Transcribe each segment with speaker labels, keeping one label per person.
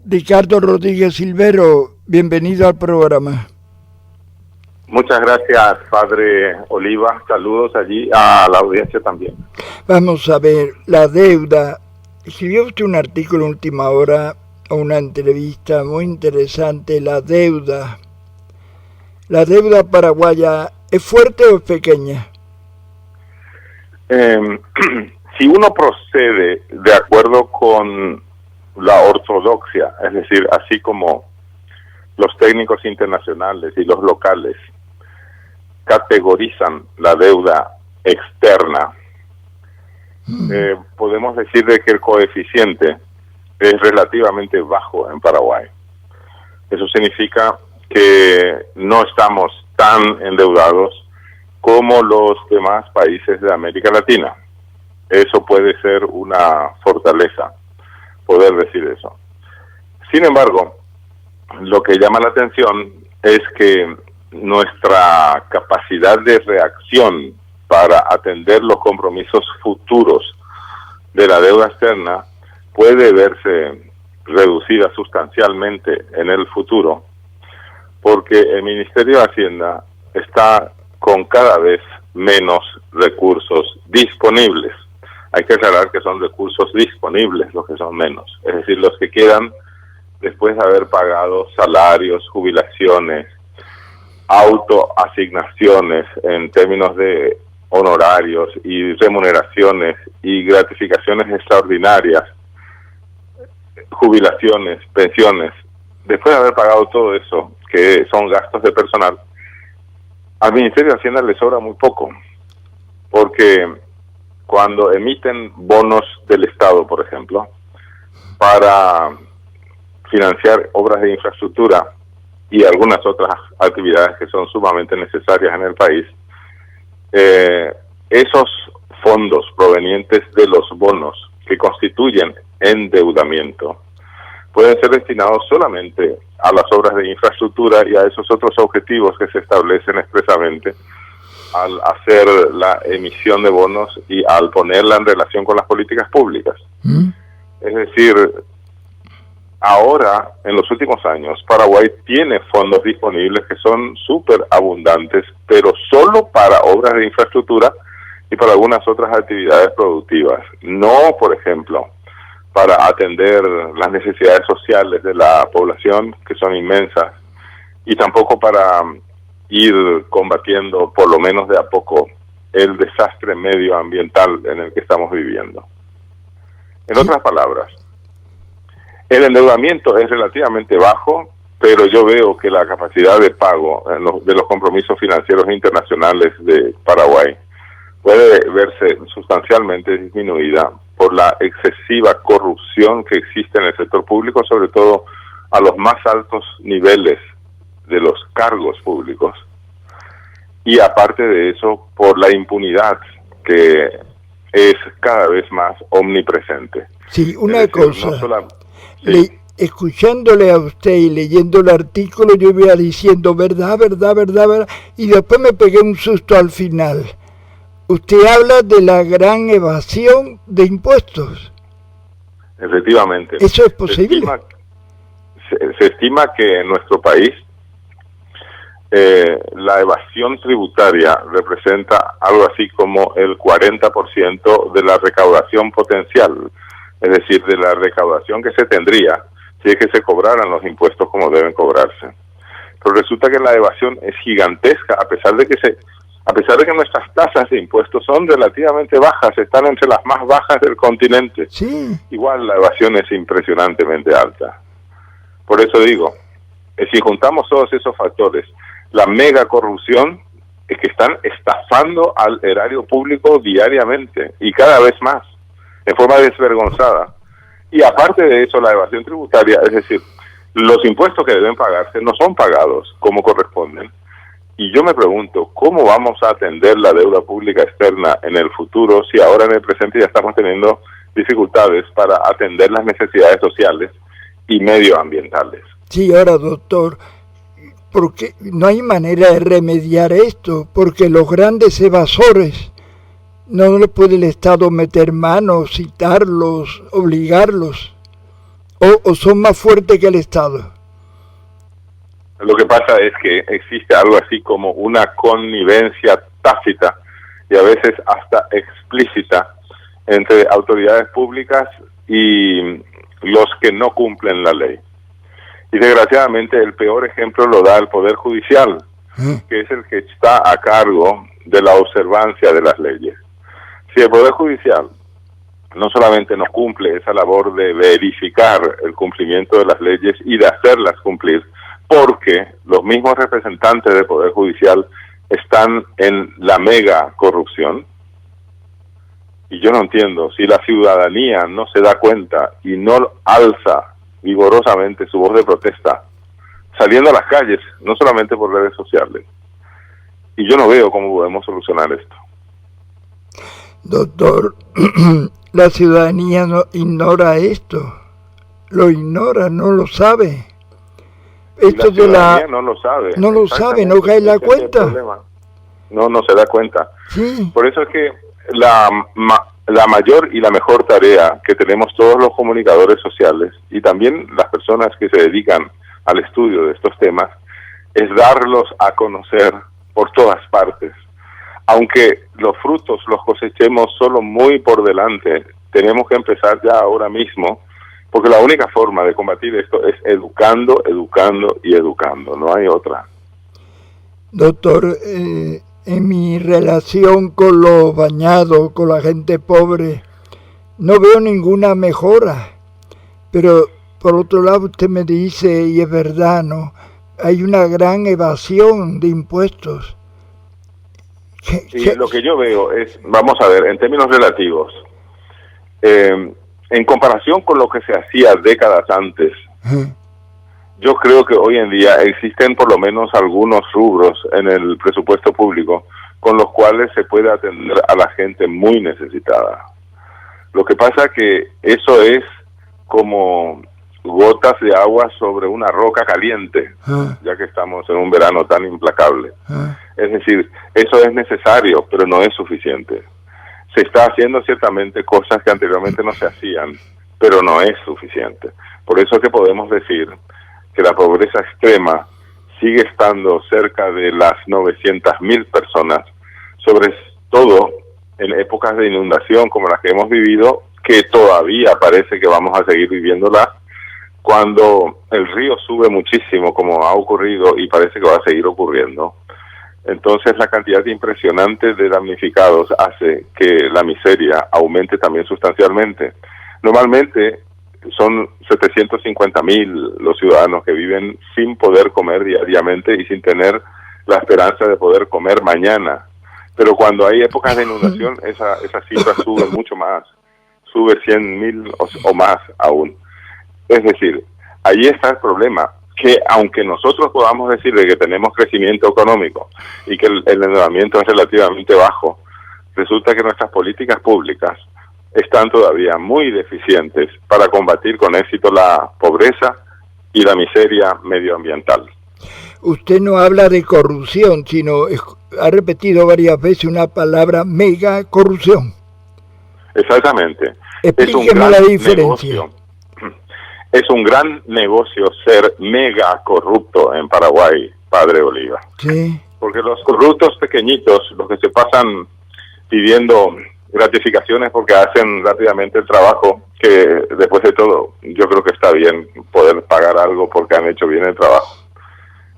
Speaker 1: Ricardo Rodríguez Silvero, bienvenido al programa.
Speaker 2: Muchas gracias, Padre Oliva. Saludos allí a la audiencia también.
Speaker 1: Vamos a ver, la deuda. Escribió usted un artículo en Última Hora, una entrevista muy interesante, la deuda. ¿La deuda paraguaya es fuerte o es pequeña?
Speaker 2: Si uno procede de acuerdo con la ortodoxia, es decir, así como los técnicos internacionales y los locales categorizan la deuda externa, podemos decir de que el coeficiente es relativamente bajo en Paraguay. Eso significa que no estamos tan endeudados como los demás países de América Latina. Eso puede ser una fortaleza, poder decir eso. Sin embargo, lo que llama la atención es que nuestra capacidad de reacción para atender los compromisos futuros de la deuda externa puede verse reducida sustancialmente en el futuro, porque el Ministerio de Hacienda está con cada vez menos recursos disponibles. Hay que aclarar que son recursos disponibles los que son menos, es decir, los que quedan después de haber pagado salarios, jubilaciones, autoasignaciones en términos de honorarios y remuneraciones y gratificaciones extraordinarias, jubilaciones, pensiones. Después de haber pagado todo eso, que son gastos de personal, al Ministerio de Hacienda le sobra muy poco, porque cuando emiten bonos del Estado, por ejemplo, para financiar obras de infraestructura y algunas otras actividades que son sumamente necesarias en el país, esos fondos provenientes de los bonos que constituyen endeudamiento pueden ser destinados solamente a las obras de infraestructura y a esos otros objetivos que se establecen expresamente al hacer la emisión de bonos y al ponerla en relación con las políticas públicas. Es decir, ahora, en los últimos años, Paraguay tiene fondos disponibles que son súper abundantes, pero solo para obras de infraestructura y para algunas otras actividades productivas. No, por ejemplo, para atender las necesidades sociales de la población, que son inmensas, y tampoco para ir combatiendo, por lo menos de a poco, el desastre medioambiental en el que estamos viviendo. En otras palabras, el endeudamiento es relativamente bajo, pero yo veo que la capacidad de pago de los compromisos financieros internacionales de Paraguay puede verse sustancialmente disminuida por la excesiva corrupción que existe en el sector público, sobre todo a los más altos niveles de los cargos públicos, y aparte de eso, por la impunidad que es cada vez más omnipresente.
Speaker 1: Sí, una cosa,
Speaker 2: sí.
Speaker 1: Escuchándole a usted y leyendo el artículo, yo iba diciendo verdad, y después me pegué un susto al final. Usted habla de la gran evasión de impuestos.
Speaker 2: Efectivamente.
Speaker 1: ¿Eso es posible?
Speaker 2: Se estima que en nuestro país la evasión tributaria representa algo así como el 40% de la recaudación potencial, es decir, de la recaudación que se tendría si es que se cobraran los impuestos como deben cobrarse. Pero resulta que la evasión es gigantesca, a pesar de que nuestras tasas de impuestos son relativamente bajas, están entre las más bajas del continente.
Speaker 1: Sí.
Speaker 2: Igual la evasión es impresionantemente alta. Por eso digo, si juntamos todos esos factores, la mega corrupción es que están estafando al erario público diariamente y cada vez más, en forma desvergonzada. Y aparte de eso, la evasión tributaria, es decir, los impuestos que deben pagarse no son pagados como corresponden. Y yo me pregunto, ¿cómo vamos a atender la deuda pública externa en el futuro si ahora en el presente ya estamos teniendo dificultades para atender las necesidades sociales y medioambientales?
Speaker 1: Sí, ahora, doctor, porque no hay manera de remediar esto, porque los grandes evasores no le puede el Estado meter mano, citarlos, obligarlos. o son más fuertes que el Estado.
Speaker 2: Lo que pasa es que existe algo así como una connivencia tácita y a veces hasta explícita entre autoridades públicas y los que no cumplen la ley. Y desgraciadamente el peor ejemplo lo da el Poder Judicial, que es el que está a cargo de la observancia de las leyes. Si el Poder Judicial no solamente no cumple esa labor de verificar el cumplimiento de las leyes y de hacerlas cumplir, porque los mismos representantes del Poder Judicial están en la mega corrupción, y yo no entiendo, si la ciudadanía no se da cuenta y no alza vigorosamente su voz de protesta, saliendo a las calles, no solamente por redes sociales, y yo no veo cómo podemos solucionar esto.
Speaker 1: Doctor, la ciudadanía no ignora esto, lo ignora, no lo sabe. Esto
Speaker 2: la ciudadanía no lo sabe.
Speaker 1: No lo sabe, no cae en la cuenta.
Speaker 2: No se da cuenta.
Speaker 1: Sí.
Speaker 2: Por eso es que la mayor y la mejor tarea que tenemos todos los comunicadores sociales y también las personas que se dedican al estudio de estos temas es darlos a conocer por todas partes. Aunque los frutos los cosechemos solo muy por delante, tenemos que empezar ya ahora mismo, porque la única forma de combatir esto es educando, educando y educando, no hay otra.
Speaker 1: Doctor, en mi relación con los bañados, con la gente pobre, no veo ninguna mejora, pero por otro lado usted me dice, y es verdad, ¿no? Hay una gran evasión de impuestos.
Speaker 2: Y lo que yo veo es, vamos a ver, en términos relativos, en comparación con lo que se hacía décadas antes, yo creo que hoy en día existen por lo menos algunos rubros en el presupuesto público con los cuales se puede atender a la gente muy necesitada. Lo que pasa que eso es como gotas de agua sobre una roca caliente, ya que estamos en un verano tan implacable. Es decir, eso es necesario, pero no es suficiente. Se está haciendo ciertamente cosas que anteriormente no se hacían, pero no es suficiente. Por eso es que podemos decir que la pobreza extrema sigue estando cerca de las 900.000 personas, sobre todo en épocas de inundación como las que hemos vivido, que todavía parece que vamos a seguir viviéndolas, cuando el río sube muchísimo, como ha ocurrido y parece que va a seguir ocurriendo. Entonces la cantidad impresionante de damnificados hace que la miseria aumente también sustancialmente. Normalmente son 750.000 los ciudadanos que viven sin poder comer diariamente y sin tener la esperanza de poder comer mañana. Pero cuando hay épocas de inundación, esa cifra sube mucho más, sube 100.000 o más aún. Es decir, ahí está el problema, que aunque nosotros podamos decir de que tenemos crecimiento económico y que el endeudamiento es relativamente bajo, resulta que nuestras políticas públicas están todavía muy deficientes para combatir con éxito la pobreza y la miseria medioambiental.
Speaker 1: Usted no habla de corrupción, sino ha repetido varias veces una palabra, mega corrupción.
Speaker 2: Exactamente.
Speaker 1: Explíqueme la diferencia.
Speaker 2: Negocio. Es un gran negocio ser mega corrupto en Paraguay, Padre Oliva.
Speaker 1: Sí.
Speaker 2: Porque los corruptos pequeñitos, los que se pasan pidiendo gratificaciones porque hacen rápidamente el trabajo, que después de todo yo creo que está bien poder pagar algo porque han hecho bien el trabajo.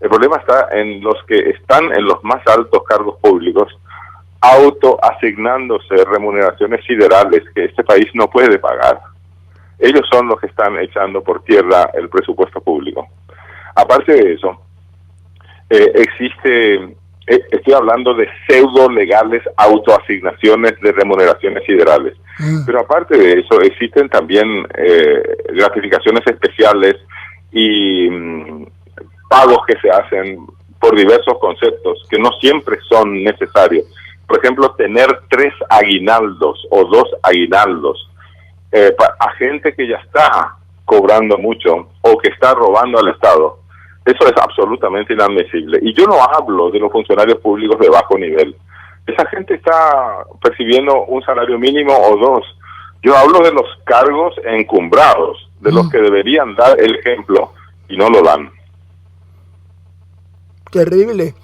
Speaker 2: El problema está en los que están en los más altos cargos públicos, autoasignándose remuneraciones siderales que este país no puede pagar. Ellos son los que están echando por tierra el presupuesto público. Aparte de eso, estoy hablando de pseudo legales autoasignaciones de remuneraciones siderales. Pero aparte de eso, existen también gratificaciones especiales y pagos que se hacen por diversos conceptos que no siempre son necesarios. Por ejemplo, tener 3 aguinaldos o 2 aguinaldos a gente que ya está cobrando mucho o que está robando al Estado. Eso es absolutamente inadmisible. Y yo no hablo de los funcionarios públicos de bajo nivel. Esa gente está percibiendo un salario mínimo o 2. Yo hablo de los cargos encumbrados, de los que deberían dar el ejemplo y no lo dan.
Speaker 1: Terrible,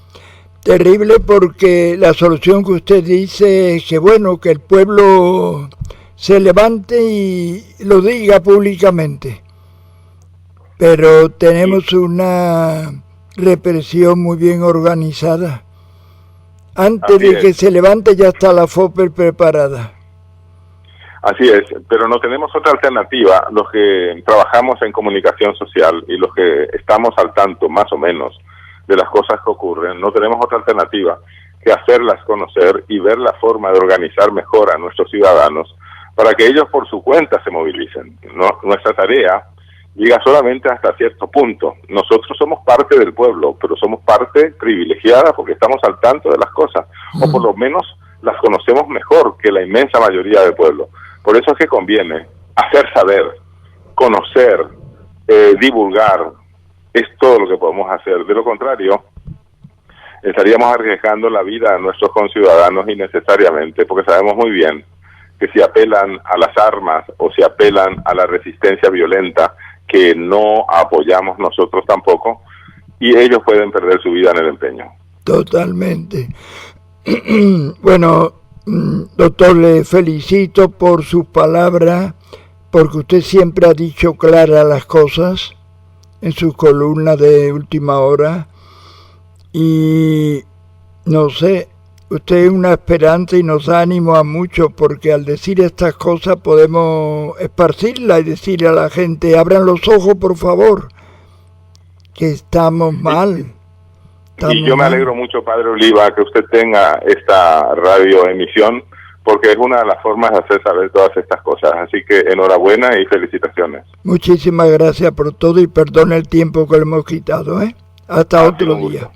Speaker 1: terrible, porque la solución que usted dice es que bueno, que el pueblo se levante y lo diga públicamente, pero tenemos una represión muy bien organizada. Antes de que se levante ya está la FOPER preparada.
Speaker 2: Así es, pero no tenemos otra alternativa, los que trabajamos en comunicación social y los que estamos al tanto, más o menos, de las cosas que ocurren, no tenemos otra alternativa que hacerlas conocer y ver la forma de organizar mejor a nuestros ciudadanos para que ellos por su cuenta se movilicen. Nuestra tarea llega solamente hasta cierto punto. Nosotros somos parte del pueblo, pero somos parte privilegiada porque estamos al tanto de las cosas, o por lo menos las conocemos mejor que la inmensa mayoría del pueblo. Por eso es que conviene hacer saber, conocer, divulgar, es todo lo que podemos hacer. De lo contrario, estaríamos arriesgando la vida a nuestros conciudadanos innecesariamente, porque sabemos muy bien que si apelan a las armas o si apelan a la resistencia violenta, que no apoyamos nosotros tampoco, y ellos pueden perder su vida en el empeño.
Speaker 1: Totalmente. Bueno, doctor, le felicito por sus palabras, porque usted siempre ha dicho claras las cosas en sus columnas de última hora, y no sé, usted es una esperanza y nos da ánimo a muchos, porque al decir estas cosas podemos esparcirlas y decirle a la gente, abran los ojos por favor, que estamos mal.
Speaker 2: Y yo me alegro mucho, Padre Oliva, que usted tenga esta radioemisión, porque es una de las formas de hacer saber todas estas cosas. Así que enhorabuena y felicitaciones.
Speaker 1: Muchísimas gracias por todo y perdone el tiempo que le hemos quitado, ¿eh? Hasta otro día.